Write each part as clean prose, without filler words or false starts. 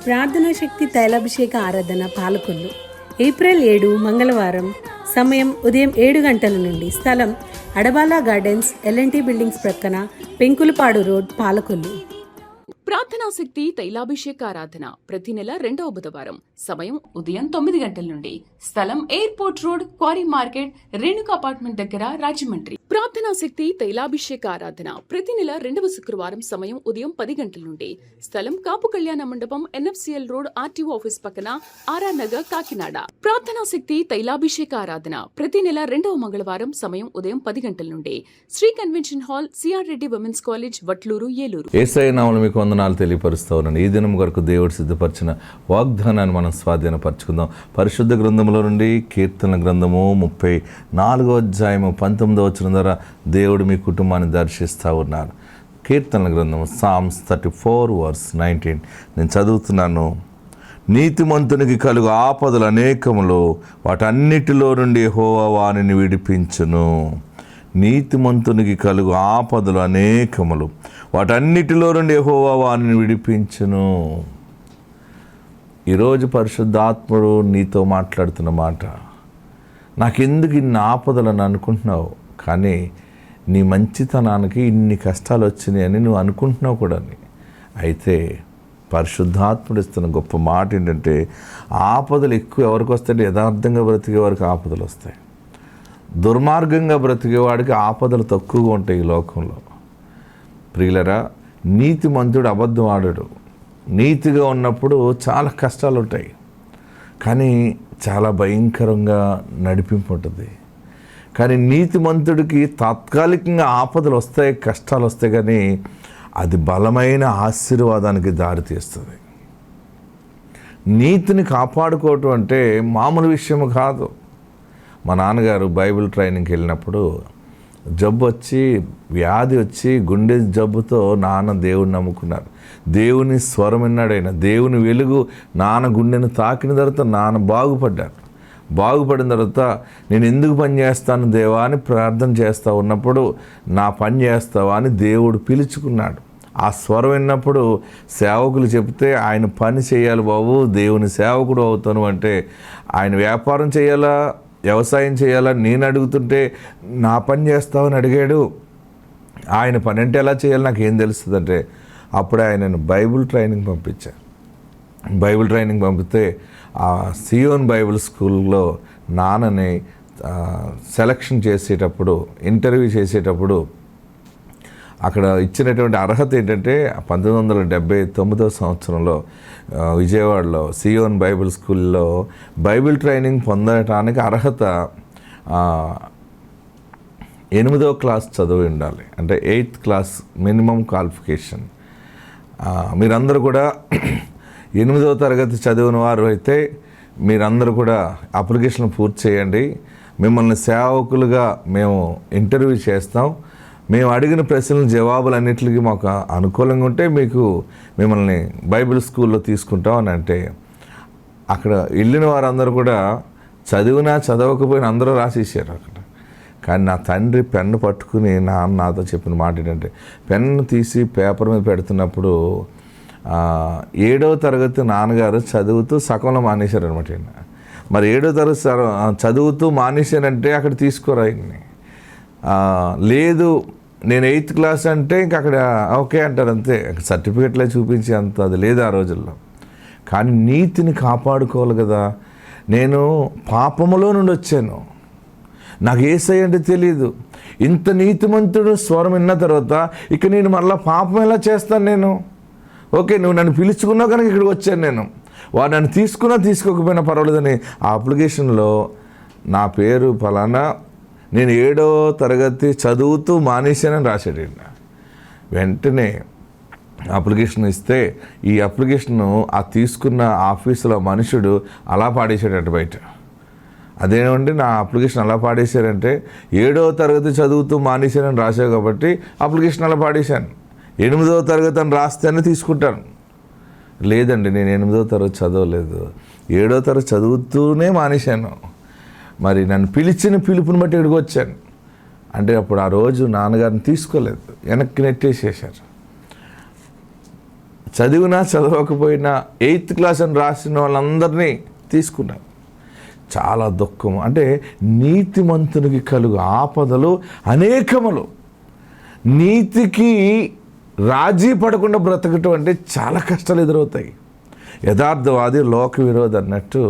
ప్రార్థనా శక్తి తైలాభిషేక ఆరాధన పాలకొల్లు ఏప్రిల్ 7 మంగళవారం. సమయం ఉదయం 7 గంటల నుండి. స్థలం అడబాలా గార్డెన్స్, ఎల్ఎన్టీ బిల్డింగ్స్ ప్రక్కన, పెంకులపాడు రోడ్, పాలకొల్లు. ప్రార్థనా శక్తి తైలాభిషేక ఆరాధన ప్రతి నెల 2వ బుధవారం. సమయం ఉదయం 9 గంటల నుండి. స్థలం airport road, quarry market, Renuka apartment దగ్గర, రాజమండ్రి. ప్రార్థనా శక్తి తైలాభిషేక ఆరాధన ప్రతి నెల 2వ శుక్రవారం. సమయం ఉదయం 10 గంటల నుండి. స్థలం కాపు కళ్యాణ మండపం, ఎన్ఎఫ్సిఎల్ రోడ్, ఆర్టీఓ ఆఫీస్ పక్కన, ఆర్ఆర్ నగర్, కాకినాడ. ప్రార్థనా శక్తి తైలాభిషేక ఆరాధన ప్రతి నెల 2వ మంగళవారం. సమయం ఉదయం 10 గంటల నుండి. Sri convention hall, CR Reddy women's college, Vatluru, Eluru. Yesayya నామములో మీకు వందనాలు తెలియపరుస్తూ ఉన్నాను. ఈ దినం కొరకు దేవుడు సిద్ధపరిచిన వాగ్దానాన్ని మనం స్వాధీనపరచుకుందాం. పరిశుద్ధ గ్రంథంలో నుండి కీర్తన గ్రంథము 34వ అధ్యాయము 19వ వచనం ద్వారా దేవుడు మీ కుటుంబాన్ని దర్శిస్తూ ఉన్నారు. కీర్తన గ్రంథము సామ్స్ 34:19 నేను చదువుతున్నాను. నీతిమంతునికి కలుగు ఆపదలు అనేకములు, వాటన్నిటిలో నుండి యెహోవా వానిని విడిపించును. నీతిమంతునికి కలుగు ఆపదలు అనేకములు, వాటన్నిటిలో నుండి యెహోవా వానిని విడిపించును. ఈరోజు పరిశుద్ధాత్ముడు నీతో మాట్లాడుతున్న మాట, నాకెందుకు ఇన్ని ఆపదలను అనుకుంటున్నావు, కానీ నీ మంచితనానికి ఇన్ని కష్టాలు వచ్చినాయి అని నువ్వు అనుకుంటున్నావు కూడా. అయితే పరిశుద్ధాత్ముడు ఇస్తున్న గొప్ప మాట ఏంటంటే, ఆపదలు ఎక్కువ ఎవరికి వస్తాయంటే యథార్థంగా బ్రతికే వారికి ఆపదలు వస్తాయి. దుర్మార్గంగా బ్రతికేవాడికి ఆపదలు తక్కువగా ఉంటాయి ఈ లోకంలో. ప్రియులరా, నీతిమంతుడు అబద్ధం ఆడడు. నీతిగా ఉన్నప్పుడు చాలా కష్టాలు ఉంటాయి, కానీ చాలా భయంకరంగా నడిపింపు ఉంటుంది. కానీ నీతిమంతుడికి తాత్కాలికంగా ఆపదలు వస్తాయి, కష్టాలు వస్తాయి, కానీ అది బలమైన ఆశీర్వాదానికి దారితీస్తుంది. నీతిని కాపాడుకోవటం అంటే మామూలు విషయం కాదు. మా నాన్నగారు బైబిల్ ట్రైనింగ్కి వెళ్ళినప్పుడు జబ్బు వచ్చి, వ్యాధి వచ్చి, గుండె జబ్బుతో నాన్న దేవుడిని నమ్ముకున్నారు. దేవుని స్వరం విన్నాడు ఆయన. దేవుని వెలుగు నాన్న గుండెను తాకిన తర్వాత నాన్న బాగుపడ్డారు. బాగుపడిన తర్వాత నేను ఎందుకు పని చేస్తాను దేవా అని ప్రార్థన చేస్తూ ఉన్నప్పుడు, నా పని చేస్తావా అని దేవుడు పిలుచుకున్నాడు. ఆ స్వరం విన్నప్పుడు సేవకులు చెప్తే ఆయన పని చేయాలి బాబు, దేవుని సేవకుడు అవుతాను అంటే, ఆయన వ్యాపారం చేయాలా, వ్యవసాయం చేయాలా నేను అడుగుతుంటే నా పని చేస్తావని అడిగాడు. ఆయన పని అంటే ఎలా చేయాలి నాకేం తెలుస్తుందంటే, అప్పుడే ఆయనను బైబిల్ ట్రైనింగ్ పంపించారు. బైబిల్ ట్రైనింగ్ పంపితే ఆ సియోన్ బైబిల్ స్కూల్లో నాన్నని సెలక్షన్ చేసేటప్పుడు, ఇంటర్వ్యూ చేసేటప్పుడు అక్కడ ఇచ్చినటువంటి అర్హత ఏంటంటే, 1979వ సంవత్సరంలో విజయవాడలో సియోన్ బైబిల్ స్కూల్లో బైబిల్ ట్రైనింగ్ పొందటానికి అర్హత 8వ క్లాస్ చదివి ఉండాలి. అంటే 8th క్లాస్ మినిమం క్వాలిఫికేషన్. మీరందరూ కూడా 8వ తరగతి చదివిన వారు అయితే మీరందరూ కూడా అప్లికేషన్ పూర్తి చేయండి. మిమ్మల్ని సేవకులుగా మేము ఇంటర్వ్యూ చేస్తాం. మేము అడిగిన ప్రశ్నల జవాబులన్నింటికి మాకు అనుకూలంగా ఉంటే మిమ్మల్ని బైబిల్ స్కూల్లో తీసుకుంటాం అని అంటే, అక్కడ వెళ్ళిన వారందరూ కూడా చదివినా చదవకపోయినా అందరూ రాసేసారు అక్కడ. కానీ నా తండ్రి పెన్ను పట్టుకుని నాతో చెప్పిన మాట ఏంటంటే, పెన్ను తీసి పేపర్ మీద పెడుతున్నప్పుడు 7వ తరగతి నాన్నగారు చదువుతూ సగంలో మానేశారు అనమాట. మరి 7వ తరగతి చదువుతూ మానేశానంటే అక్కడ తీసుకోరా ఆయన్ని. లేదు నేను 8th క్లాస్ అంటే ఇంక అక్కడ ఓకే అంటారు, అంతే. సర్టిఫికెట్లే చూపించి అంత అది లేదు ఆ రోజుల్లో. కానీ నీతిని కాపాడుకోవాలి కదా. నేను పాపములో నుండి వచ్చాను, నాకు యేసయ్య అంటే తెలియదు. ఇంత నీతిమంతుడు స్వరం విన్న తర్వాత ఇక నేను మళ్ళీ పాపం ఎలా చేస్తాను నేను? ఓకే, నువ్వు నన్ను పిలుచుకున్నావు కనుక ఇక్కడికి వచ్చాను నేను. వాడు నన్ను తీసుకున్నా తీసుకోకపోయినా పర్వాలేదని ఆ అప్లికేషన్లో నా పేరు ఫలానా, నేను 7వ తరగతి చదువుతూ మానేశానని రాశాడు. వెంటనే అప్లికేషన్ ఇస్తే ఈ అప్లికేషను ఆ తీసుకున్న ఆఫీసులో మనుషుడు అలా పాడేశాడట బయట. అదేమంటే నా అప్లికేషన్ అలా పాడేశారంటే, 7వ తరగతి చదువుతూ మానేశానని రాశావు కాబట్టి అప్లికేషన్ అలా పాడేశాను. 8వ తరగతి అని రాస్తేనే తీసుకుంటాను. లేదండి, నేను 8వ తరగతి చదవలేదు, 7వ తరగతి చదువుతూనే మానేశాను. మరి నన్ను పిలిచిన పిలుపుని బట్టి ఇక్కడికి వచ్చాను అంటే, అప్పుడు ఆ రోజు నాన్నగారిని తీసుకోలేదు, వెనక్కి నెట్టేసేసారు. చదివినా చదవకపోయినా 8th క్లాస్ అని రాసిన వాళ్ళందరినీ తీసుకున్నారు. చాలా దుఃఖం. అంటే నీతిమంతునికి కలుగు ఆపదలు అనేకములు. నీతికి రాజీ పడకుండా బ్రతకటం అంటే చాలా కష్టాలు ఎదురవుతాయి. యథార్థవాది లోక విరోధి అన్నట్టు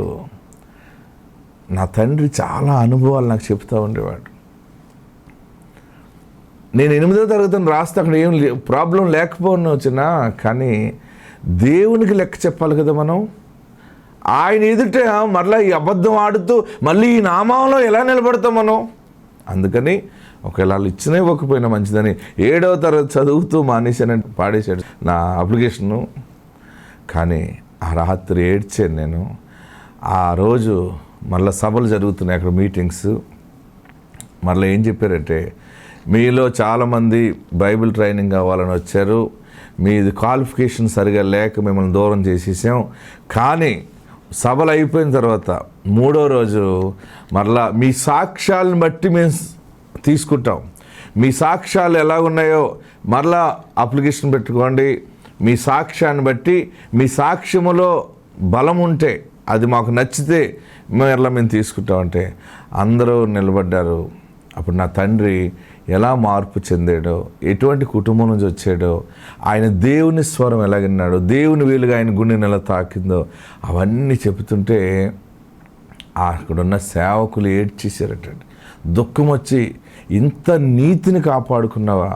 నా తండ్రి చాలా అనుభవాలు నాకు చెప్తూ ఉండేవాడు. నేను 8వ తరగతిని రాస్తే అక్కడ ఏం ప్రాబ్లం లేకపోయినా వచ్చినా, కానీ దేవునికి లెక్క చెప్పాలి కదా మనం. ఆయన ఎదుట మరలా ఈ అబద్ధం ఆడుతూ మళ్ళీ ఈ నామంలో ఎలా నిలబడతాం మనం? అందుకని ఒకవేళ వాళ్ళు ఇచ్చినా ఇవ్వకపోయినా మంచిదని 7వ తరగతి చదువుతూ మానేశానంటే పాడేశాడు నా అప్లికేషను. కానీ ఆ రాత్రి ఏడ్చాను నేను. ఆ రోజు మళ్ళీ సభలు జరుగుతున్నాయి అక్కడ, మీటింగ్స్. మళ్ళీ ఏం చెప్పారంటే, మీలో చాలామంది బైబిల్ ట్రైనింగ్ కావాలని వచ్చారు, మీది క్వాలిఫికేషన్ సరిగా లేక మిమ్మల్ని దూరం చేసేసాం. కానీ సభలు అయిపోయిన తర్వాత 3వ రోజు మరలా మీ సాక్ష్యాలను బట్టి మేము తీసుకుంటాం, మీ సాక్ష్యాలు ఎలా ఉన్నాయో మరలా అప్లికేషన్ పెట్టుకోండి, మీ సాక్ష్యాన్ని బట్టి మీ సాక్ష్యములో బలం ఉంటే అది మాకు నచ్చితే మరలా మేము తీసుకుంటామంటే అందరూ నిలబడ్డారు. అప్పుడు నా తండ్రి ఎలా మార్పు చెందాడో, ఎటువంటి కుటుంబం నుంచి వచ్చాడో, ఆయన దేవుని స్వరం ఎలా విన్నాడో, దేవుని వీలుగా ఆయన గుండెని ఎలా తాకిందో అవన్నీ చెబుతుంటే అక్కడున్న సేవకులు ఏడ్చేసారటండి. దుఃఖం వచ్చి, ఇంత నీతిని కాపాడుకున్నావా?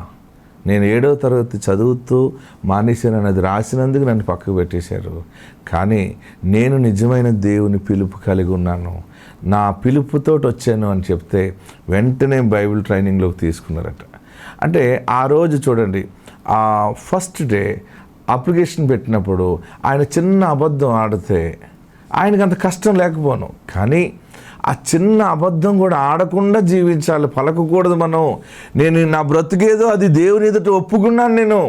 నేను 7వ తరగతి చదువుతూ మానేశాను అది రాసినందుకు నన్ను పక్కకు పెట్టేశారు, కానీ నేను నిజమైన దేవుని పిలుపు కలిగి ఉన్నాను, నా పిలుపుతో వచ్చాను అని చెప్తే వెంటనే బైబిల్ ట్రైనింగ్లోకి తీసుకున్నారట. అంటే ఆ రోజు చూడండి, ఆ ఫస్ట్ డే అప్లికేషన్ పెట్టినప్పుడు ఆయన చిన్న అబద్ధం ఆడితే ఆయనకు అంత కష్టం లేకపోను, కానీ ఆ చిన్న అబద్ధం కూడా ఆడకుండా జీవించాలి, పలకకూడదు మనం. నేను నా బ్రతికేదో అది దేవుని ఎదుట ఒప్పుకున్నాను, నేను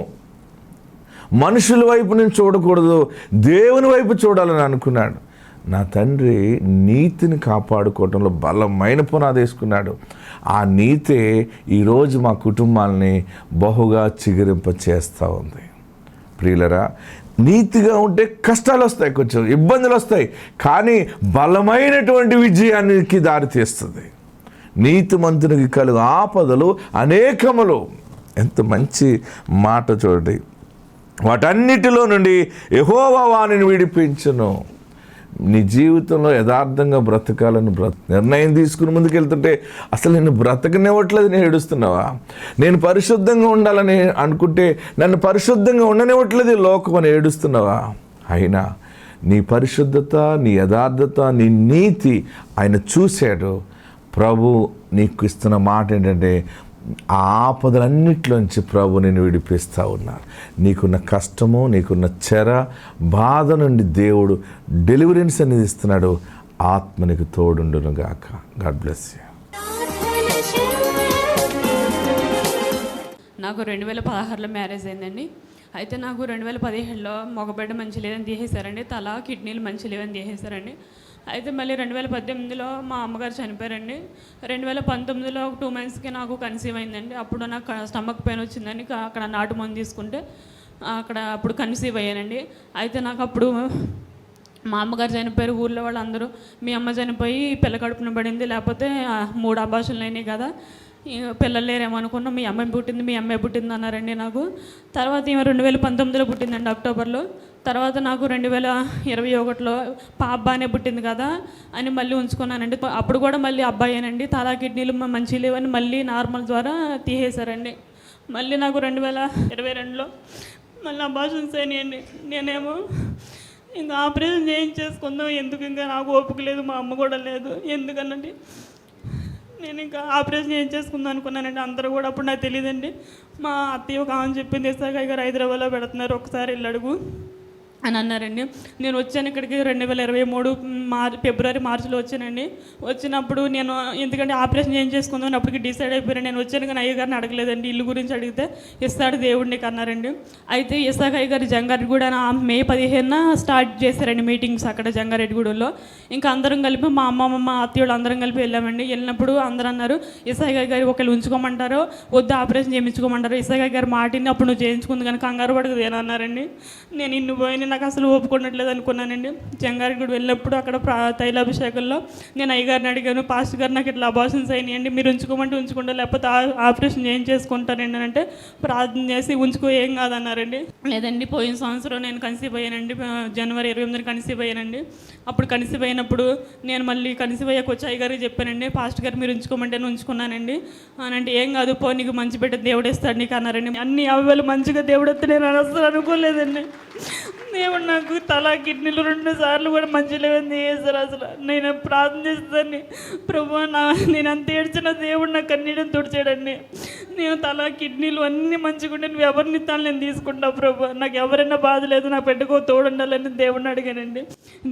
మనుషుల వైపు నేను చూడకూడదు, దేవుని వైపు చూడాలని అనుకున్నాడు. నా తండ్రి నీతిని కాపాడుకోవడంలో బలమైన పునాది వేసుకున్నాడు. ఆ నీతే ఈరోజు మా కుటుంబాలని బహుగా చిగురింప చేస్తూ ఉంది. ప్రియులరా, నీతిగా ఉంటే కష్టాలు వస్తాయి, కొంచెం ఇబ్బందులు వస్తాయి, కానీ బలమైనటువంటి విజయానికి దారితీస్తుంది. నీతిమంతునికి కలుగు ఆపదలు అనేకములు. ఎంత మంచి మాట చూడండి. వాటన్నిటిలో నుండి యెహోవా వానిని విడిపించును. నీ జీవితంలో యథార్థంగా బ్రతకాలని నిర్ణయం తీసుకుని ముందుకెళ్తుంటే అసలు నేను బ్రతకనివ్వట్లేదు, నేను ఏడుస్తున్నావా? నేను పరిశుద్ధంగా ఉండాలని అనుకుంటే నన్ను పరిశుద్ధంగా ఉండనివ్వట్లేదు ఈ లోకం అని ఏడుస్తున్నావా? అయినా నీ పరిశుద్ధత, నీ యథార్థత, నీ నీతి ఆయన చూశాడు. ప్రభు నీకు ఇస్తున్న మాట ఏంటంటే, ఆ ఆపదలన్నిటిలోంచి ప్రభు నేను విడిపిస్తూ ఉన్నారు. నీకున్న కష్టము, నీకున్న చెర, బాధ నుండి దేవుడు డెలివరెన్స్ అనేది ఇస్తున్నాడు. ఆత్మ నీకు తోడుండును గాక. God bless you. నాకు 2016లో మ్యారేజ్ అయిందండి. అయితే నాకు 2017లో మగబిడ్డ మంచి లేదని తీసేశారండి, తల కిడ్నీలు మంచి లేవని తీసేశారండి. అయితే మళ్ళీ 2018లో మా అమ్మగారు చనిపోయారండి. 2019లో 2 monthsకి నాకు కన్సీవ్ అయిందండి. అప్పుడు నాకు స్టమక్ పెయిన్ వచ్చిందని అక్కడ నాటు మందు తీసుకుంటే అప్పుడు కన్సీవ్ అయ్యానండి. అయితే నాకు అప్పుడు మా అమ్మగారు చనిపోయారు, ఊళ్ళో వాళ్ళందరూ మీ అమ్మ చనిపోయి పిల్ల కడుపున పడింది, లేకపోతే 3 అబార్షన్లు అయినాయి కదా, పిల్లలు లేరేమనుకున్నాం, మీ అమ్మాయి పుట్టింది, మీ అమ్మాయి పుట్టింది అన్నారండి నాకు. తర్వాత ఈమె 2019లో పుట్టిందండి, అక్టోబర్లో. తర్వాత నాకు 2021లో అబ్బాయినే పుట్టింది కదా అని మళ్ళీ ఉంచుకున్నానండి. అప్పుడు కూడా మళ్ళీ అబ్బాయేనండి, తలా కిడ్నీలు మంచి లేవని మళ్ళీ నార్మల్ ద్వారా తీసేశారండి. మళ్ళీ నాకు 2022లో మళ్ళీ అబార్షన్స్ అయినాయండి. నేనేమో ఇంకా ఆపరేషన్ చేయించేసుకుందాం, ఎందుకు ఇంకా నాకు ఓపిక లేదు, మా అమ్మ కూడా లేదు, ఎందుకనండి నేను ఇంకా ఆపరేషన్ చేయించేసుకుందాం అనుకున్నానండి. అందరూ కూడా అప్పుడు నాకు తెలియదండి. మా అత్తయ్య ఒక ఆమె చెప్పింది, ఎస్ఐ గారు హైదరాబాద్లో పెడుతున్నారు, ఒకసారి వెళ్ళి అడుగు అని అన్నారండి. నేను వచ్చాను ఇక్కడికి 2023 ఫిబ్రవరి మార్చిలో వచ్చానండి. వచ్చినప్పుడు నేను ఎందుకంటే ఆపరేషన్ ఏం చేసుకుందామని అప్పటికి డిసైడ్ అయిపోయాను. నేను వచ్చాను కానీ అయ్యగారిని అడగలేదండి. ఇల్లు గురించి అడిగితే ఇస్తాడు దేవుడిని అన్నారండి. అయితే ఇసాక్ అయ్యగారు జంగారెడ్డిగూడ మే 15న స్టార్ట్ చేశారండి మీటింగ్స్ అక్కడ జంగారెడ్డిగూడలో. ఇంకా అందరం కలిపి మా అమ్మమ్మ మా అత్తయ్యలు అందరం కలిపి వెళ్ళామండి. వెళ్ళినప్పుడు అందరూ అన్నారు ఇసాక్ అయ్యగారు ఒకళ్ళు ఉంచుకోమంటారో వద్దు ఆపరేషన్ చేయించుకోమంటారో. ఇసాక్ అయ్యగారు మాటిని అప్పుడు నువ్వు చేయించుకుంది కానీ కంగారు పడదు ఏనన్నారండి. నేను ఇన్ని పోయిన నాకు అసలు ఒప్పుకున్నట్లేదు అనుకున్నానండి. జంగారెడ్డిగూడ వెళ్ళినప్పుడు అక్కడ తైలాభిషేకంలో నేను అయ్యగారిని అడిగాను, పాస్టర్ గారు నాకు ఇట్లా అబార్షన్స్ అయినాయండి, మీరు ఉంచుకోమంటే ఉంచుకుంటా లేకపోతే ఆపరేషన్ ఏం చేసుకుంటానండి అంటే ప్రార్థన చేసి ఉంచుకో ఏం కాదన్నారండి. లేదండి పోయిన సంవత్సరం నేను కన్సీవ్ అయ్యానండి, జనవరి 28న కన్సీవ్ అయ్యానండి. అప్పుడు కన్సీవ్ అయినప్పుడు నేను మళ్ళీ కన్సీవ్ అయ్యాక వచ్చి అయ్యగారికి చెప్పానండి, పాస్టర్ గారు మీరు ఉంచుకోమంటే ఉంచుకున్నానండి అని అంటే ఏం కాదు పో నీకు మంచి బిడ్డ దేవుడు ఇస్తాడు నీకు అన్నారండి. అన్ని అవలు మంచిగా దేవుడు వస్తే నేను అసలు అనుకోలేదండి. దేవుడు నాకు తల కిడ్నీలు 2 సార్లు కూడా మంచి లేవని చేశారు. అసలు నేను ప్రార్థన చేస్తాను ప్రభు నేను అంత ఏడ్చిన దేవుడు నాకు కన్నీడని తుడిచాడండి. నేను తల కిడ్నీలు అన్నీ మంచిగా ఉంటే నువ్వు ఎవరిని ఇస్తాను నేను తీసుకుంటా ప్రభు, నాకు ఎవరైనా బాధ లేదు నా పెట్టుకో తోడుండాలని దేవుడిని అడిగానండి.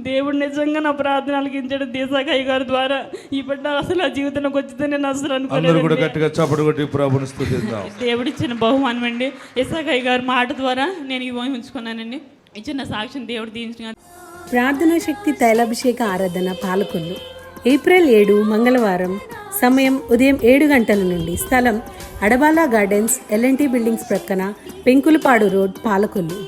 దేవుడు నిజంగా నా ప్రార్థన అలిగించాడు ఇసాక్ అయ్యగారి ద్వారా. ఈ బిడ్డ అసలు ఆ జీవితంలోకి వచ్చిందని నేను అసలు అనుకోలేదు. దేవుడు ఇచ్చిన బహుమానం అండి. ఇసాక్ అయ్యగారి మాట ద్వారా నేను ఇవి ఉంచుకున్నానండి. ఇచ్చిన సాక్ష్యం దేవుడు దీవించిన. ప్రార్థనా శక్తి తైలాభిషేక ఆరాధన పాలకొల్లు ఏప్రిల్ 7 మంగళవారం. సమయం ఉదయం 7 గంటల నుండి. స్థలం అడబాలా గార్డెన్స్ LNT బిల్డింగ్స్ ప్రక్కన, పెంకులపాడు రోడ్, పాలకొల్లు.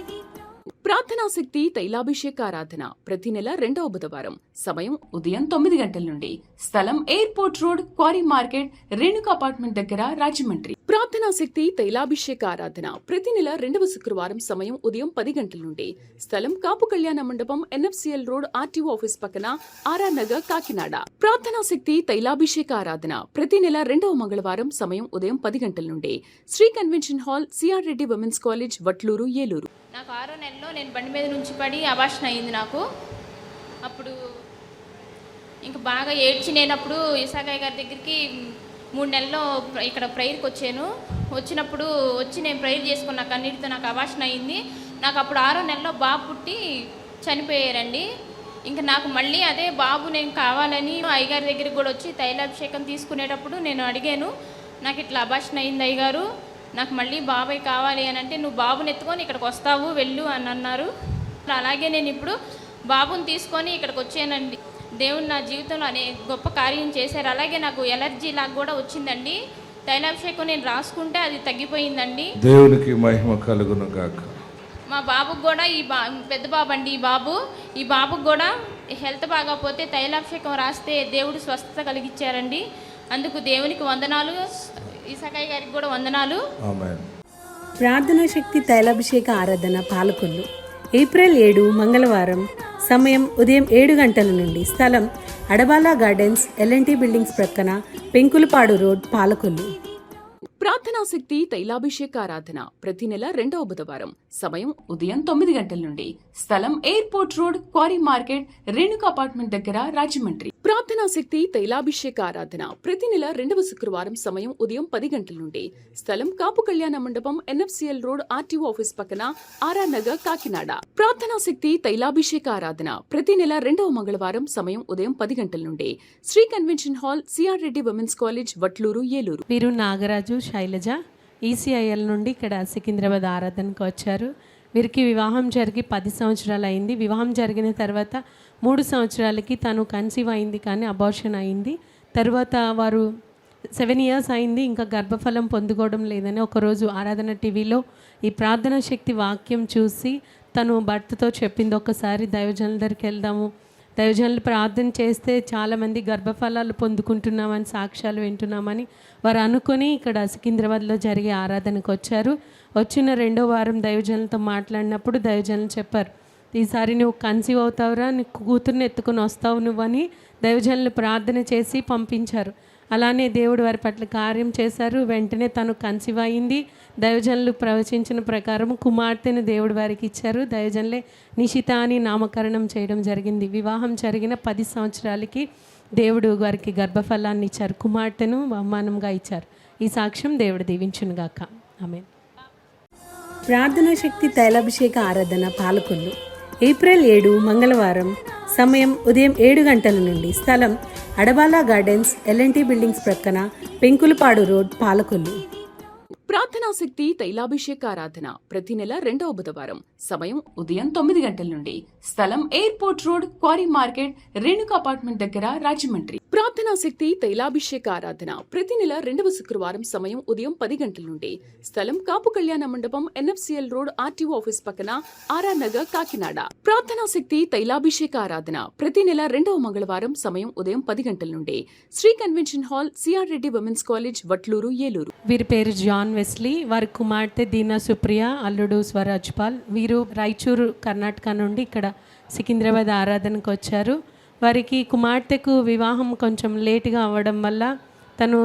ప్రార్థనా శక్తి తైలాభిషేక ఆరాధన ప్రతి నెల 2వ బుధవారం. సమయం ఉదయం 9 గంటల నుండి. స్థలం airport road, quarry market, Renuka apartment దగ్గర, రాజమండ్రి. ప్రార్థనా శక్తి తైలాభిషేక ఆరాధన ప్రతి నెల 2వ శుక్రవారం. సమయం ఉదయం 10 గంటల నుండి. స్థలం కాపు కళ్యాణ మండపం, NFCL రోడ్, RTO ఆఫీస్ పక్కన, RR నగర్, కాకినాడ. ప్రార్థనా శక్తి తైలాభిషేక ఆరాధన ప్రతి నెల 2వ మంగళవారం. సమయం ఉదయం 10 గంటల నుండి. Sri convention hall, CR Reddy women's college, Vatluru, Eluru. నాకు 6వ నెలలో నేను బండి మీద నుంచి పడి అబార్షన్ అయింది నాకు. అప్పుడు ఇంకా బాగా ఏడ్చి నేనప్పుడు ఇసాక్ అయ్య గారి దగ్గరికి 3 నెలల్లో ఇక్కడ ప్రేయర్కి వచ్చాను. వచ్చినప్పుడు నేను ప్రేయర్ చేసుకున్న కన్నీటితో నాకు అబార్షన్ అయింది. నాకు అప్పుడు 6వ నెలలో బాబు పుట్టి చనిపోయారండి. ఇంకా నాకు మళ్ళీ అదే బాబు నేను కావాలని అయ్యగారి దగ్గరికి కూడా వచ్చి తైలాభిషేకం తీసుకునేటప్పుడు నేను అడిగాను, నాకు ఇట్లా అబార్షన్ అయింది అయ్యగారు, నాకు మళ్ళీ బాబాయ్ కావాలి అని అంటే నువ్వు బాబుని ఎత్తుకొని ఇక్కడికి వస్తావు వెళ్ళు అని అన్నారు. అలాగే నేను ఇప్పుడు బాబుని తీసుకొని ఇక్కడికి వచ్చానండి. దేవుడు నా జీవితంలో గొప్ప కార్యం చేశారు. అలాగే నాకు ఎలర్జీ లాగా కూడా వచ్చిందండి. తైలాభిషేకం నేను రాసుకుంటే అది తగ్గిపోయిందండి. దేవునికి మహిమ కలుగును గాక. మా బాబుకు కూడా పెద్ద బాబు అండి ఈ బాబుకు కూడా హెల్త్ బాగాపోతే తైలాభిషేకం రాస్తే దేవుడు స్వస్థత కలిగించారండి. అందుకు దేవునికి వందనాలు, ఇసాక్ అయ్య గారికి కూడా వందనాలు. ఆమేన్. ప్రార్థనా శక్తి తైలాభిషేక ఆరాధన పాలకొల్లు ఏప్రిల్ 7 మంగళవారం. సమయం ఉదయం 7 గంటల నుండి. స్థలం అడబాలా గార్డెన్స్ LNT బిల్డింగ్స్ ప్రక్కన, పెంకులపాడు రోడ్, పాలకొల్లు. ప్రార్థనా శక్తి తైలాభిషేక ఆరాధన ప్రతి నెల 2వ బుధవారం. సమయం ఉదయం 9 గంటల నుండి. స్థలం airport road, quarry market, Renuka apartment దగ్గర, రాజమండ్రి. ప్రార్థనా శక్తి తైలాభిషేక ఆరాధన ప్రతి నెల 2వ శుక్రవారం. సమయం ఉదయం 10 గంటల నుండి. స్థలం కాపు కళ్యాణ మండపం, NFCL రోడ్, RTO ఆఫీస్ పక్కన, RR నగర్, కాకినాడ. ప్రార్థనా శక్తి తైలాభిషేక ఆరాధన ప్రతి నెల 2వ మంగళవారం. సమయం ఉదయం 10 గంటల నుండి. Sri convention hall, CR Reddy women's college, Vatluru, Eluru. వీరు నాగరాజు, శైలజ ECIL నుండి ఇక్కడ సికింద్రాబాద్ ఆరాధనకు వచ్చారు. వీరికి వివాహం జరిగి 10 సంవత్సరాలు అయింది. వివాహం జరిగిన తర్వాత 3 సంవత్సరాలకి తను కన్సీవ్ అయింది కానీ అబార్షన్ అయింది. తర్వాత వారు 7 ఇయర్స్ అయింది, ఇంకా గర్భఫలం పొందుకోవడం లేదని ఒకరోజు ఆరాధన టీవీలో ఈ ప్రార్థనా శక్తి వాక్యం చూసి తను భర్తతో చెప్పింది, ఒక్కసారి దైవజనుల దగ్గరికి వెళ్దాము, దైవజనులు ప్రార్థన చేస్తే చాలామంది గర్భఫలాలు పొందుకుంటున్నామని సాక్ష్యాలు వింటున్నామని వారు అనుకుని ఇక్కడ సికింద్రాబాద్లో జరిగే ఆరాధనకు వచ్చారు. వచ్చిన 2వ వారం దైవజనులతో మాట్లాడినప్పుడు దైవజనులు చెప్పారు, ఈసారి నువ్వు కన్సీవ్ అవుతావురా, నీ కూతుర్ని ఎత్తుకుని వస్తావు నువ్వని దైవజనులు ప్రార్థన చేసి పంపించారు. అలానే దేవుడు వారి పట్ల కార్యం చేశారు. వెంటనే తను కన్సీవ్ అయింది. దైవజనులు ప్రవచించిన ప్రకారం కుమార్తెను దేవుడు వారికి ఇచ్చారు. దైవజనులే నిషిత అని నామకరణం చేయడం జరిగింది. వివాహం జరిగిన 10 సంవత్సరాలకి దేవుడు వారికి గర్భఫలాన్ని ఇచ్చారు, కుమార్తెను బహుమానంగా ఇచ్చారు. ఈ సాక్ష్యం దేవుడు దీవించునుగాక. ఆమేన్. ప్రార్థనా శక్తి తైలాభిషేక ఆరాధన పాలకొల్లు ఏప్రిల్ 7 మంగళవారం. సమయం ఉదయం 7 గంటల నుండి. స్థలం అడబాలా గార్డెన్స్, ఎల్ఎన్టీ బిల్డింగ్స్ ప్రక్కన, పెంకులపాడు రోడ్, పాలకొల్లు. ప్రార్థనాశక్తి తైలాభిషేక ఆరాధన ప్రతి నెల 2వ బుధవారం. సమయం ఉదయం 9 గంటల నుండి. స్థలం airport road, quarry market, Renuka apartment దగ్గర, రాజమండ్రి. ప్రార్థనాశక్తి తైలాభిషేక ఆరాధన ప్రతి నెల 2వ శుక్రవారం. సమయం ఉదయం 10 గంటల నుండి. స్థలం కాపు కళ్యాణ మండపం, ఎన్ఎఫ్సిఎల్ రోడ్, ఆర్టీఓ ఆఫీస్ పక్కన, ఆర్ఆర్ నగర్, కాకినాడ. ప్రార్థనాశక్తి తైలాభిషేక ఆరాధన ప్రతి నెల 2వ మంగళవారం. సమయం ఉదయం 10 గంటల నుండి. Sri convention hall, CR Reddy women's college, Vatluru, Eluru. వీరి పేరు జాన్ వెస్లీ. వారి కుమార్తె దీనా సుప్రియ, అల్లుడు స్వరాజ్ పాల్. వీరు రాయచూరు, కర్ణాటక నుండి ఇక్కడ సికింద్రాబాద్ ఆరాధనకు వచ్చారు. వారికి కుమార్తెకు వివాహం కొంచెం లేటుగా అవ్వడం వల్ల తను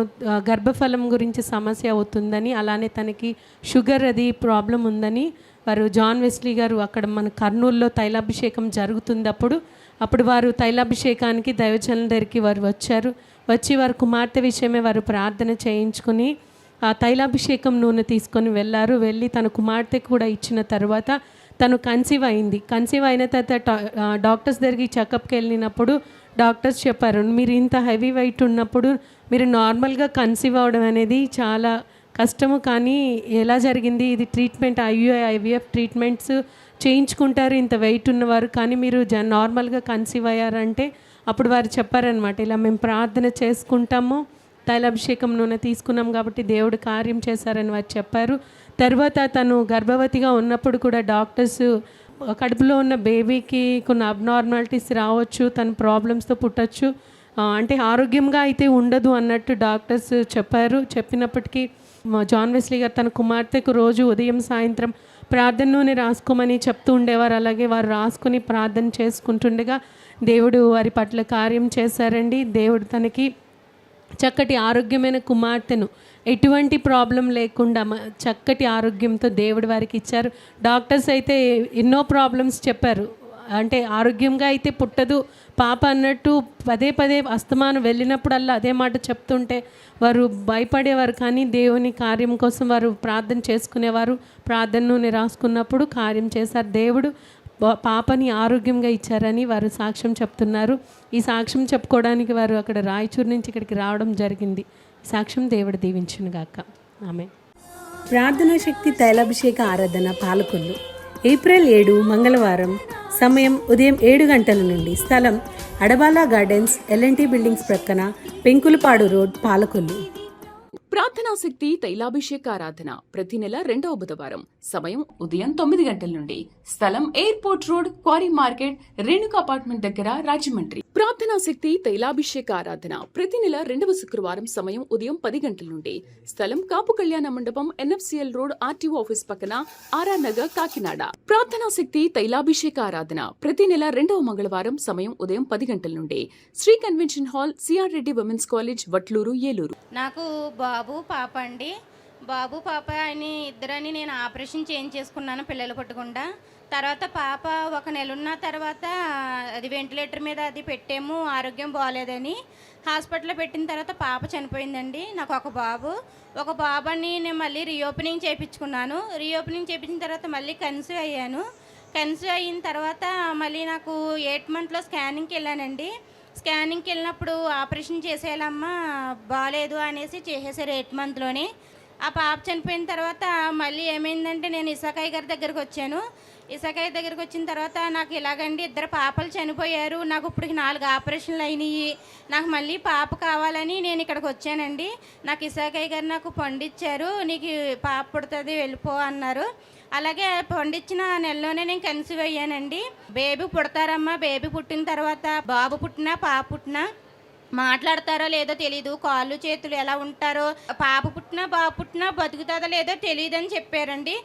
గర్భఫలం గురించి సమస్య అవుతుందని, అలానే తనకి షుగర్ అది ప్రాబ్లం ఉందని వారు జాన్ వెస్లీ గారు అక్కడ మన కర్నూలులో తైలాభిషేకం జరుగుతుంది. అప్పుడు వారు తైలాభిషేకానికి దైవజనుల దగ్గరికి వారు వచ్చి వారి కుమార్తె విషయమే వారు ప్రార్థన చేయించుకుని ఆ తైలాభిషేకం నూనె తీసుకొని వెళ్ళి తన కుమార్తె కూడా ఇచ్చిన తర్వాత తను కన్సీవ్ అయింది. కన్సీవ్ అయిన తర్వాత డాక్టర్స్ దగ్గరికి చెకప్కి వెళ్ళినప్పుడు డాక్టర్స్ చెప్పారు, మీరు ఇంత హెవీ వెయిట్ ఉన్నప్పుడు మీరు నార్మల్గా కన్సీవ్ అవ్వడం అనేది చాలా కష్టము, కానీ ఎలా జరిగింది, ఇది ట్రీట్మెంట్ ఐవీఎఫ్ ట్రీట్మెంట్స్ చేయించుకుంటారు ఇంత వెయిట్ ఉన్నవారు, కానీ మీరు నార్మల్గా కన్సీవ్ అయ్యారంటే అప్పుడు వారు చెప్పారనమాట, ఇలా మేము ప్రార్థన చేసుకుంటాము, తైలాభిషేకం నూనె తీసుకున్నాం కాబట్టి దేవుడు కార్యం చేశారని వారు చెప్పారు. తర్వాత తను గర్భవతిగా ఉన్నప్పుడు కూడా డాక్టర్స్ కడుపులో ఉన్న బేబీకి కొన్ని అబ్నార్మాలిటీస్ రావచ్చు, తన ప్రాబ్లమ్స్తో పుట్టచ్చు, అంటే ఆరోగ్యంగా అయితే ఉండదు అన్నట్టు డాక్టర్స్ చెప్పినప్పటికీ జాన్ వెస్లీ గారు తన కుమార్తెకు రోజు ఉదయం సాయంత్రం ప్రార్థన నూనె రాసుకోమని చెప్తూ ఉండేవారు. అలాగే వారు రాసుకుని ప్రార్థన చేసుకుంటుండగా దేవుడు వారి పట్ల కార్యం చేశారండి. దేవుడు తనకి చక్కటి ఆరోగ్యమైన కుమార్తెను, ఎటువంటి ప్రాబ్లం లేకుండా చక్కటి ఆరోగ్యంతో దేవుడు వారికి ఇచ్చారు. డాక్టర్స్ అయితే ఎన్నో ప్రాబ్లమ్స్ చెప్పారు, అంటే ఆరోగ్యంగా అయితే పుట్టదు పాప అన్నట్టు పదే అస్తమానం వెళ్ళినప్పుడల్లా అదే మాట చెప్తుంటే వారు భయపడేవారు. కానీ దేవుని కార్యం కోసం వారు ప్రార్థన చేసుకునేవారు. ప్రార్థన నూనె రాసుకున్నప్పుడు కార్యం చేశారు. దేవుడు పాపని ఆరోగ్యంగా ఇచ్చారని వారు సాక్ష్యం చెప్తున్నారు. ఈ సాక్ష్యం చెప్పుకోవడానికి వారు అక్కడ రాయచూరు నుంచి ఇక్కడికి రావడం జరిగింది. సాక్ష్యం దేవుడు దీవించును గాక. ఆమె. ప్రార్థనా శక్తి తైలాభిషేక ఆరాధన పాలకొల్లు. ఏప్రిల్ 7 మంగళవారం. సమయం ఉదయం 7 గంటల నుండి. స్థలం అడబాలా గార్డెన్స్, ఎల్ఎన్టీ బిల్డింగ్స్ ప్రక్కన, పెంకులపాడు రోడ్, పాలకొల్లు. ప్రార్థనాశక్తి తైలాభిషేక ఆరాధన ప్రతి నెల 2వ బుధవారం. సమయం ఉదయం 9 గంటల నుండి. స్థలం airport road, quarry market, Renuka apartment దగ్గర, రాజమండ్రి. ప్రార్థనాశక్తి తైలాభిషేక ఆరాధన ప్రతి నెల 2వ శుక్రవారం. సమయం ఉదయం 10 గంటల నుండి. స్థలం కాపు కళ్యాణ మండపం, ఎన్ఎఫ్సిఎల్ రోడ్, ఆర్టీఓ ఆఫీస్ పక్కన, ఆర్ఆర్ నగర్, కాకినాడ. ప్రార్థనాశక్తి తైలాభిషేక ఆరాధన ప్రతి నెల 2వ మంగళవారం. సమయం ఉదయం 10 గంటల నుండి. Sri convention hall, CR Reddy women's college, Vatluru, Eluru. నాకు బాబు పాప అండి. బాబు పాప అని ఇద్దరని నేను ఆపరేషన్ చేయించేసుకున్నాను పిల్లలు పుట్టకుండా. తర్వాత పాప 1 నెల ఉన్న తర్వాత అది వెంటిలేటర్ మీద అది పెట్టాము, ఆరోగ్యం బాగాలేదని హాస్పిటల్లో పెట్టిన తర్వాత పాప చనిపోయిందండి. నాకు ఒక బాబుని నేను మళ్ళీ రీఓపెనింగ్ చేయించుకున్నాను. రీఓపెనింగ్ చేయించిన తర్వాత మళ్ళీ కన్సీవ్ అయ్యాను. కన్సీవ్ అయిన తర్వాత మళ్ళీ నాకు 8 మంత్లో స్కానింగ్కి వెళ్ళానండి. స్కానింగ్కి వెళ్ళినప్పుడు ఆపరేషన్ చేసేయాలమ్మా, బాగాలేదు అనేసి చేసేసారు 8 మంత్లోనే. ఆ పాప చనిపోయిన తర్వాత మళ్ళీ ఏమైందంటే నేను ఇసాకాయ గారి దగ్గరికి వచ్చాను. ఇసాకాయ దగ్గరికి వచ్చిన తర్వాత నాకు ఇలాగండి 2 పాపలు చనిపోయారు, నాకు ఇప్పటికి 4 ఆపరేషన్లు అయినాయి, నాకు మళ్ళీ పాప కావాలని నేను ఇక్కడికి వచ్చానండి. నాకు ఇసాకాయ గారు నాకు పండిచ్చారు, నీకు పాప పుడుతుంది వెళ్ళిపో అన్నారు. అలాగే పండించిన నెలలోనే నేను కన్సీవ్ అయ్యానండి. బేబీ పుడతారమ్మా, బేబీ పుట్టిన తర్వాత బాబు పుట్టినా పాప పుట్టినా మాట్లాడతారో లేదో తెలీదు, కాళ్ళు చేతులు ఎలా ఉంటారో, పాప పుట్టినా బాబు పుట్టినా బతుకుతుందో లేదో తెలియదు అని చెప్పారండి.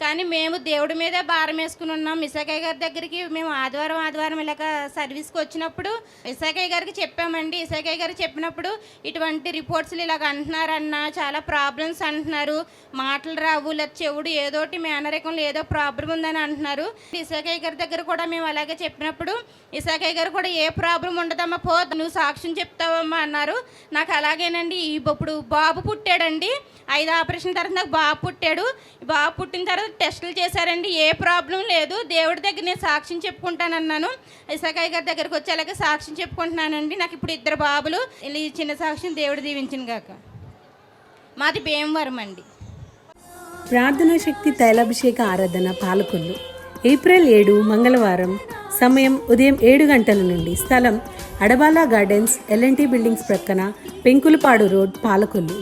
కానీ మేము దేవుడి మీదే భారం వేసుకుని ఉన్నాం. ఇసాకయ్య గారి దగ్గరికి మేము ఆదివారం ఇలాగ సర్వీస్కి వచ్చినప్పుడు ఇసాకయ్య గారికి చెప్పామండి. ఇసాకయ్య గారు చెప్పినప్పుడు ఇటువంటి రిపోర్ట్స్లు ఇలాగ అంటున్నారన్న, చాలా ప్రాబ్లమ్స్ అంటున్నారు, మాటలు రావు, లేదా చెవుడు ఏదోటి మేనరికంలో ఏదో ప్రాబ్లం ఉందని అంటున్నారు. ఇసాకయ్య గారి దగ్గర కూడా మేము అలాగే చెప్పినప్పుడు ఇసాకయ్య గారు కూడా ఏ ప్రాబ్లం ఉండదమ్మా, పో నువ్వు సాక్ష్యం చెప్తావమ్మా అన్నారు. నాకు అలాగేనండి ఇప్పుడు బాబు పుట్టాడండి. 5 ఆపరేషన్ తర్వాత నాకు బాబు పుట్టాడు. బాబు పుట్టిన తర్వాత టెస్టులు చేశారండి, ఏ ప్రాబ్లం లేదు. దేవుడి దగ్గర నేను సాక్ష్యం చెప్పుకుంటానన్నాను. ఇసాకయ్య గారి దగ్గరికి వచ్చి అలాగే సాక్ష్యం చెప్పుకుంటున్నానండి. నాకు ఇప్పుడు 2 బాబులు. ఈ చిన్న సాక్ష్యం దేవుడు దీవించిన గాక. మాది భీమవరం అండి. ప్రార్థనా శక్తి తైలాభిషేక ఆరాధన పాలకొల్లు ఏప్రిల్ 7 మంగళవారం. సమయం ఉదయం 7 గంటల నుండి. స్థలం అడబాలా గార్డెన్స్, ఎల్ఎన్టీ బిల్డింగ్స్ ప్రక్కన, పెంకులపాడు రోడ్, పాలకొల్లు.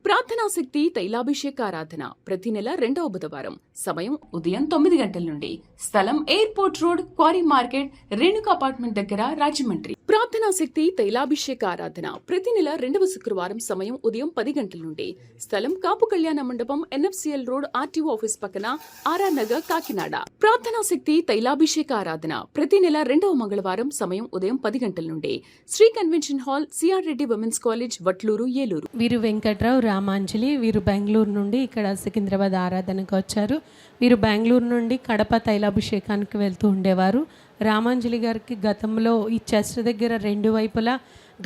ప్రార్థనా శక్తి తైలాభిషేక ఆరాధన ప్రతి నెల 2వ బుధవారం. సమయం ఉదయం 9 గంటల నుండి. స్థలం airport road, quarry market, Renuka apartment దగ్గర, రాజమండ్రి. ప్రార్థనా శక్తి తైలాభిషేక ఆరాధన ప్రతి నెల 2వ శుక్రవారం. సమయం ఉదయం 10 గంటల నుండి. స్థలం కాపు కళ్యాణ మండపం, ఎన్ఎఫ్సిఎల్ రోడ్, ఆర్టీఓ ఆఫీస్ పక్కన, ఆర్ఆర్ నగర్, కాకినాడ. ప్రార్థనా శక్తి తైలాభిషేక ఆరాధన ప్రతి నెల 2వ మంగళవారం. సమయం ఉదయం 10 గంటల నుండి. Sri convention hall, CR Reddy women's college, Vatluru, Eluru. వీరు వెంకట్రావు, రామాంజలి. వీరు బెంగళూరు నుండి ఇక్కడ సికింద్రాబాద్ ఆరాధనకు వచ్చారు. వీరు బెంగళూరు నుండి కడప తైలాభిషేకానికి వెళ్తూ ఉండేవారు. రామాంజలి గారికి గతంలో ఈ చెస్ట్ దగ్గర 2 వైపులా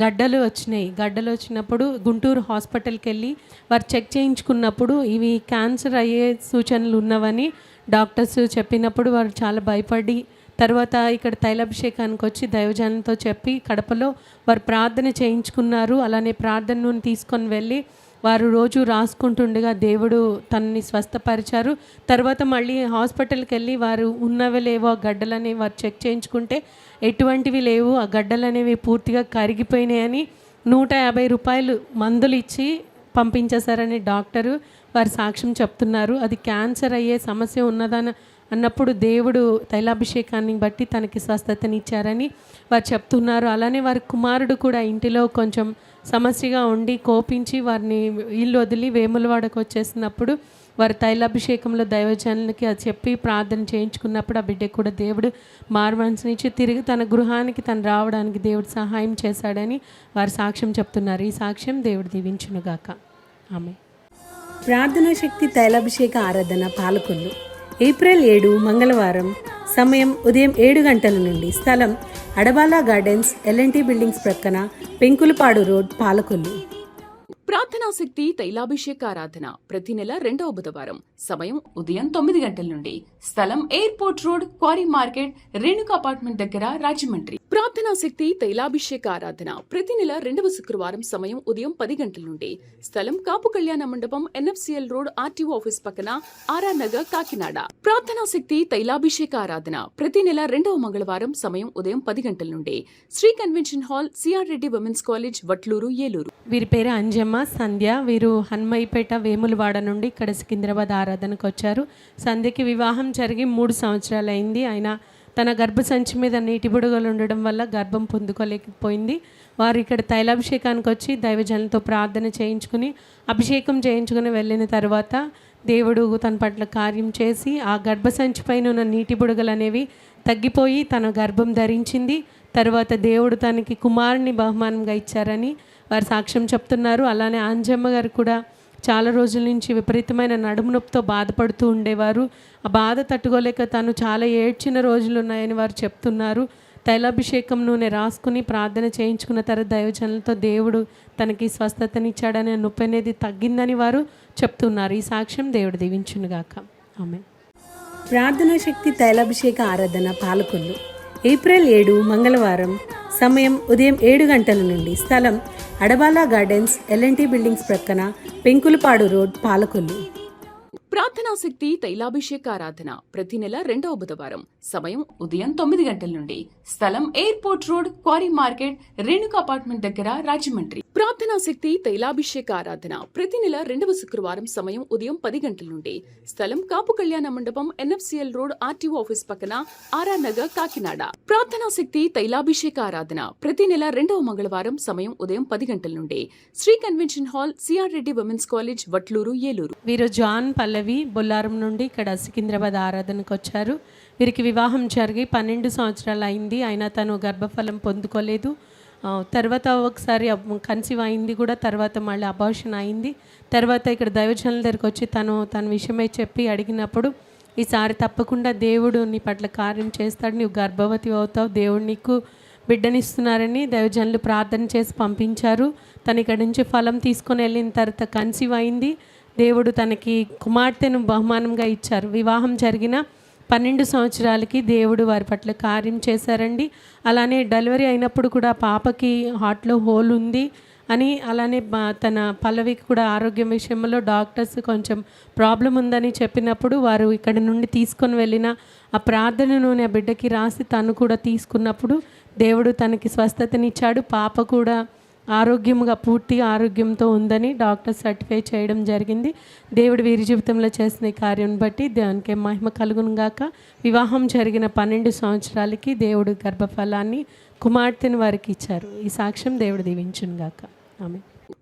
గడ్డలు వచ్చినాయి. గడ్డలు వచ్చినప్పుడు గుంటూరు హాస్పిటల్కి వెళ్ళి వారు చెక్ చేయించుకున్నప్పుడు ఇవి క్యాన్సర్ అయ్యే సూచనలు ఉన్నవని డాక్టర్స్ చెప్పినప్పుడు వారు చాలా భయపడి తర్వాత ఇక్కడ తైలాభిషేకానికి వచ్చి దైవజనంతో చెప్పి కడపలో వారు ప్రార్థన చేయించుకున్నారు. అలానే ప్రార్థన నూనె తీసుకొని వెళ్ళి వారు రోజు రాసుకుంటుండగా దేవుడు తనని స్వస్థపరిచారు. తర్వాత మళ్ళీ హాస్పిటల్కి వెళ్ళి వారు ఉన్నవి లేవో ఆ గడ్డలు అనేవి వారు చెక్ చేయించుకుంటే ఎటువంటివి లేవు, ఆ గడ్డలు అనేవి పూర్తిగా కరిగిపోయినాయని 150 రూపాయలు మందులు ఇచ్చి పంపించేశారని డాక్టరు వారు సాక్ష్యం చెప్తున్నారు. అది క్యాన్సర్ అయ్యే సమస్య ఉన్నదని అన్నప్పుడు దేవుడు తైలాభిషేకాన్ని బట్టి తనకి స్వస్థతనిచ్చారని వారు చెప్తున్నారు. అలానే వారి కుమారుడు కూడా ఇంటిలో కొంచెం సమస్యగా ఉండి కోపించి వారిని ఇల్లు వదిలి వేములవాడకు వచ్చేసినప్పుడు వారు తైలాభిషేకంలో దైవజనులకి అది చెప్పి ప్రార్థన చేయించుకున్నప్పుడు ఆ బిడ్డకు కూడా దేవుడు మారుమనసునిచ్చి తిరిగి తన గృహానికి తను రావడానికి దేవుడు సహాయం చేశాడని వారు సాక్ష్యం చెప్తున్నారు. ఈ సాక్ష్యం దేవుడు దీవించునుగాక. ఆమె. ప్రార్థనా శక్తి తైలాభిషేక ఆరాధన పాలకొల్లు ఏప్రిల్ 7 మంగళవారం. సమయం ఉదయం 7 గంటల నుండి. స్థలం అడబాలా గార్డెన్స్, ఎల్ఎన్టీ బిల్డింగ్స్ ప్రక్కన, పెంకులపాడు రోడ్, పాలకొల్లు. ప్రార్థనా శక్తి తైలాభిషేక ఆరాధన ప్రతి నెల 2వ బుధవారం. సమయం ఉదయం 9 గంటల నుండి. స్థలం airport road, quarry market, Renuka apartment దగ్గర, రాజమండ్రి. ప్రార్థనా శక్తి తైలాభిషేక ఆరాధన ప్రతి నెల 2వ శుక్రవారం. సమయం ఉదయం 10 గంటల నుండి. స్థలం కాపు కళ్యాణ మండపం, ఎన్ఎఫ్సిఎల్ రోడ్, ఆర్టీఓ ఆఫీస్ పక్కన, ఆర్ఆర్ నగర్, కాకినాడ. ప్రార్థనా శక్తి తైలాభిషేక ఆరాధన ప్రతి నెల 2వ మంగళవారం. సమయం ఉదయం 10 గంటల నుండి. Sri convention hall, CR Reddy women's college, Vatluru, Eluru. వీరి పేరు అంజమ్మ, సంధ్య. వీరు హన్మైపేట, వేములవాడ నుండి ఇక్కడ సికింద్రాబాద్ ఆరాధనకు వచ్చారు. సంధ్యకి వివాహం జరిగి 3 సంవత్సరాలు అయింది. ఆయన తన గర్భసంచి మీద నీటి బుడగలు ఉండడం వల్ల గర్భం పొందుకోలేకపోయింది. వారు ఇక్కడ తైలాభిషేకానికి వచ్చి దైవజనులతో ప్రార్థన చేయించుకుని అభిషేకం చేయించుకుని వెళ్ళిన తర్వాత దేవుడు తన పట్ల కార్యం చేసి ఆ గర్భసంచి పైన ఉన్న నీటి బుడగలు అనేవి తగ్గిపోయి తన గర్భం ధరించింది. తర్వాత దేవుడు తనకి కుమారుని బహుమానంగా ఇచ్చారని వారు సాక్ష్యం చెప్తున్నారు. అలానే అంజమ్మ గారు కూడా చాలా రోజుల నుంచి విపరీతమైన నడుము నొప్పితో బాధపడుతూ ఉండేవారు. ఆ బాధ తట్టుకోలేక తను చాలా ఏడ్చిన రోజులు ఉన్నాయని వారు చెప్తున్నారు. తైలాభిషేకం నూనె రాసుకుని ప్రార్థన చేయించుకున్న తర్వాత దైవజనులతో దేవుడు తనకి స్వస్థతనిచ్చాడని నొప్పి అనేది తగ్గిందని వారు చెప్తున్నారు. ఈ సాక్ష్యం దేవుడు దీవించునుగాక. ఆమె. ప్రార్థనా శక్తి తైలాభిషేక ఆరాధన పాలకొల్లు ఏప్రిల్ 7 మంగళవారం. సమయం ఉదయం 7 గంటల నుండి. స్థలం అడబాలా గార్డెన్స్, ఎల్ఎన్టీ బిల్డింగ్స్ ప్రక్కన, పెంకులపాడు రోడ్, పాలకొల్లు. ప్రార్థనా శక్తి తైలాభిషేక ఆరాధన ప్రతి నెల 2వ బుధవారం. సమయం ఉదయం 9 గంటల నుండి. స్థలం airport road, quarry market, Renuka apartment దగ్గర, రాజమండ్రి. ప్రార్థనా శక్తి తైలాభిషేక ఆరాధన ప్రతి నెల 2వ శుక్రవారం. సమయం ఉదయం 10 గంటల నుండి. స్థలం కాపు కళ్యాణ మండపం, ఎన్ఎఫ్సిఎల్ రోడ్, ఆర్టీఓ ఆఫీస్ పక్కన, ఆర్ఆర్ నగర్, కాకినాడ. ప్రార్థనా శక్తి తైలాభిషేక ఆరాధన ప్రతి నెల 2వ మంగళవారం. సమయం ఉదయం 10 గంటల నుండి. Sri convention hall, CR Reddy women's college, Vatluru, Eluru. వీరు జాన్ పల్లవి బొల్లారం నుండి ఇక్కడ సికింద్రాబాద్ ఆరాధనకు వచ్చారు. వీరికి వివాహం జరిగి 12 సంవత్సరాలు అయింది. అయినా తను గర్భఫలం పొందుకోలేదు. తర్వాత ఒకసారి కన్సీవ్ అయింది కూడా. తర్వాత మళ్ళీ అబార్షన్ అయింది. తర్వాత ఇక్కడ దైవజనుల దగ్గరికి వచ్చి తన విషయమై చెప్పి అడిగినప్పుడు ఈసారి తప్పకుండా దేవుడు నీ పట్ల కార్యం చేస్తాడు, నీవు గర్భవతి అవుతావు, దేవుడు నీకు బిడ్డనిస్తున్నారని దైవజనులు ప్రార్థన చేసి పంపించారు. తను ఇక్కడి నుంచి ఫలం తీసుకొని వెళ్ళిన తర్వాత కన్సీవ్ అయింది. దేవుడు తనకి కుమార్తెను బహుమానంగా ఇచ్చారు. వివాహం జరిగిన 12 సంవత్సరాలకి దేవుడు వారి పట్ల కార్యం చేశారండి. అలానే డెలివరీ అయినప్పుడు కూడా పాపకి హార్ట్లో హోల్ ఉంది అని, అలానే తన పల్లవికి కూడా ఆరోగ్యం విషయంలో డాక్టర్స్ కొంచెం ప్రాబ్లం ఉందని చెప్పినప్పుడు వారు ఇక్కడ నుండి తీసుకొని వెళ్ళిన ఆ ప్రార్థన నూనె ఆ బిడ్డకి రాసి తను కూడా తీసుకున్నప్పుడు దేవుడు తనకి స్వస్థతనిచ్చాడు. పాప కూడా ఆరోగ్యంగా పూర్తిగా ఆరోగ్యంతో ఉందని డాక్టర్ సర్టిఫై చేయడం జరిగింది. దేవుడు వీరి జీవితంలో చేసిన ఈ కార్యం బట్టి దేవునికి మహిమ కలుగును గాక. వివాహం జరిగిన 12 సంవత్సరాలకి దేవుడు గర్భఫలాన్ని కుమార్తెను వారికి ఇచ్చారు. ఈ సాక్ష్యం దేవుడు దీవించును గాక. ఆమె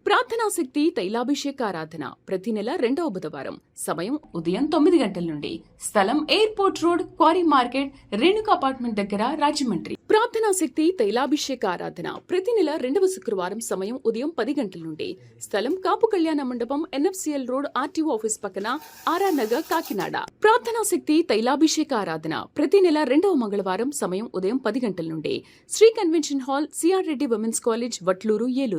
ప్రార్థనా శక్తి తైలాభిషేక ఆరాధన ప్రతి నెల 2వ బుధవారం. సమయం ఉదయం 9 గంటల నుండి. స్థలం airport road, quarry market, Renuka apartment దగ్గర, రాజమండ్రి. ప్రార్థనా శక్తి తైలాభిషేక ఆరాధన ప్రతి నెల 2వ శుక్రవారం. సమయం ఉదయం 10 గంటల నుండి. స్థలం కాపు కళ్యాణ మండపం, ఎన్ఎఫ్సిఎల్ రోడ్, ఆర్టీఓ ఆఫీస్ పక్కన, ఆర్ఆర్ నగర్, కాకినాడ. ప్రార్థనా శక్తి తైలాభిషేక ఆరాధన ప్రతి నెల 2వ మంగళవారం. సమయం ఉదయం 10 గంటల నుండి. Sri convention hall, CR Reddy women's college, Vatluru, Eluru.